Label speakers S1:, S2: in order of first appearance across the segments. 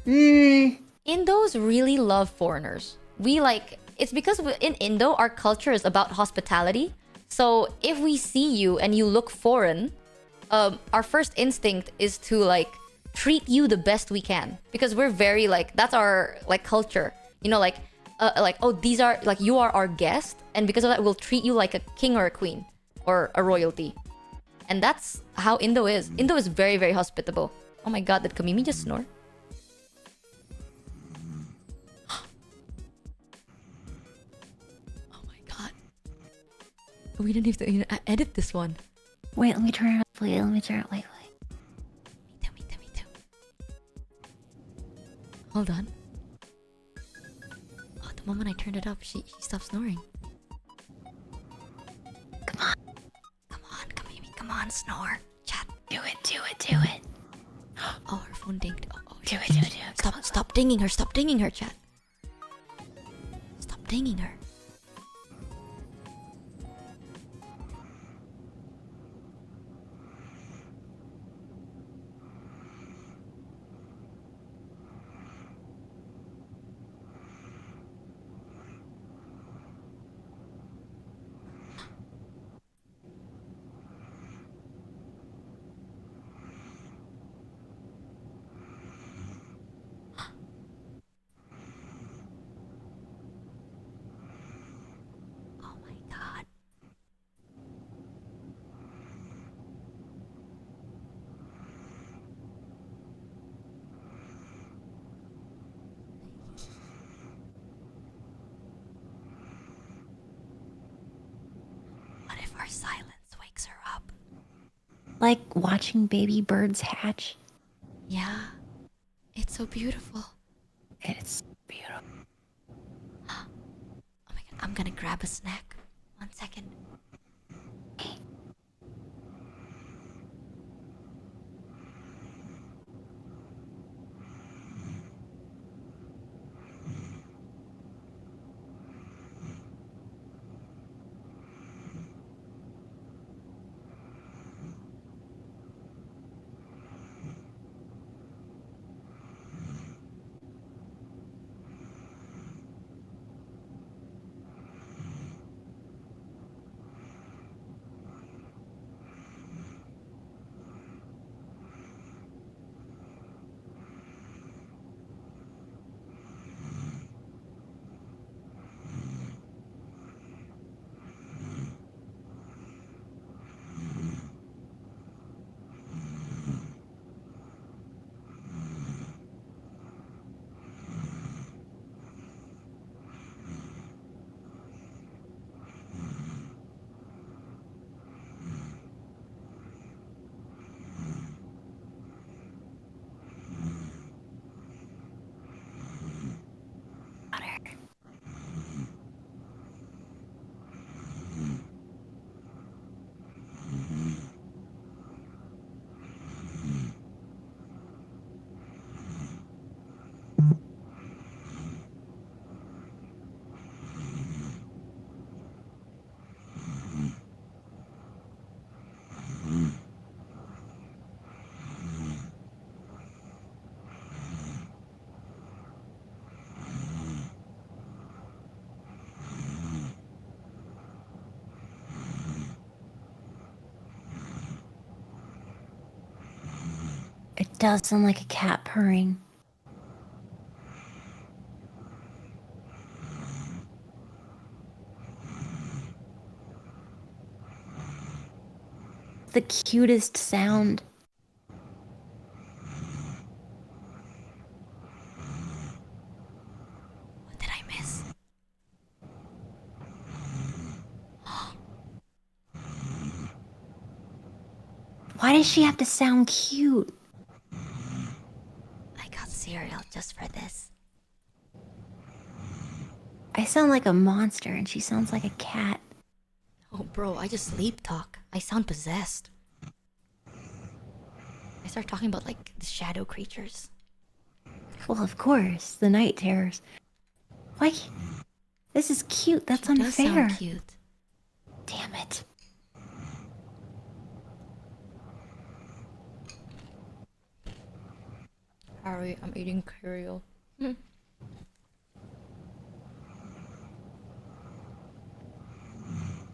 S1: Indos really love foreigners. It's because in Indo, our culture is about hospitality. So if we see you and you look foreign, our first instinct is to like treat you the best we can because we're very like that's our like culture. You know, like oh these are like you are our guest, and because of that we'll treat you like a king or a queen or a royalty, and that's how Indo is. Indo is very very hospitable. Oh my god, did Kamimi just snore? Oh my god. We didn't have to edit this one.
S2: Wait, let me turn it up. Wait, let me turn it. Wait.
S1: Me too. Hold on. Oh, the moment I turned it up, she stopped snoring. Come on, Kamimi, come on, snore. Chat.
S2: Do it.
S1: Oh, her phone dinged. Oh,
S2: Do it.
S1: Stop dinging her, chat. Stop dinging her. Oh my god. What if our silence wakes her up?
S2: Like watching baby birds hatch.
S1: Yeah. It's so beautiful.
S2: It's beautiful.
S1: Oh my god, I'm gonna grab a snack. 1 second.
S2: It does sound like a cat purring. The cutest sound.
S1: What did I miss?
S2: Why does she have to sound cute?
S1: I got cereal just for this.
S2: I sound like a monster and she sounds like a cat.
S1: Oh, bro, I just sleep talk. I sound possessed. I start talking about like the shadow creatures.
S2: Well, of course, the night terrors. Why? This is cute. That's
S1: She
S2: unfair.
S1: does sound cute.
S2: Damn it.
S1: Sorry, I'm eating cereal. Hmm.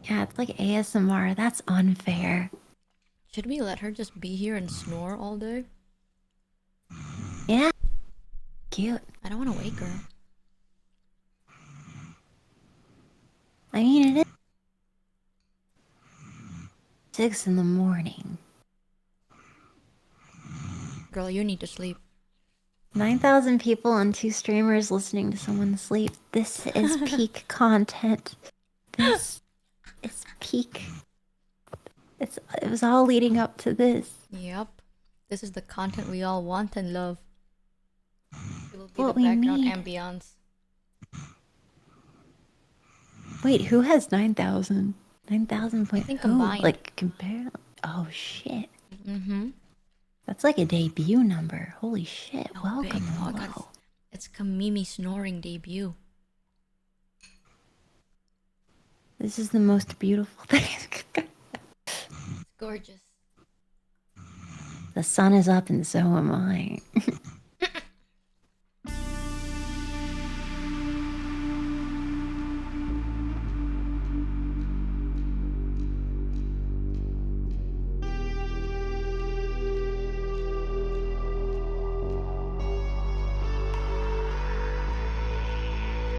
S2: Yeah, it's like ASMR. That's unfair.
S1: Should we let her just be here and snore all day?
S2: Yeah, cute.
S1: I don't want to wake her.
S2: I mean, it is 6 in the morning.
S1: Girl, you need to sleep.
S2: 9,000 people and 2 streamers listening to someone sleep. This is peak content. This is peak. It was all leading up to this.
S1: Yep. This is the content we all want and love. It will be the
S2: What we
S1: background
S2: need.
S1: ambience.
S2: Wait, who has 9,000? 9,000
S1: I
S2: point
S1: think
S2: who?
S1: combined.
S2: Like compare? Oh shit.
S1: Mm-hmm.
S2: That's like a debut number. Holy shit.
S1: So
S2: Welcome.
S1: big. Oh god,
S2: Hello.
S1: it's Camila Snoring debut.
S2: This is the most beautiful thing.
S1: It's gorgeous.
S2: The sun is up and so am I.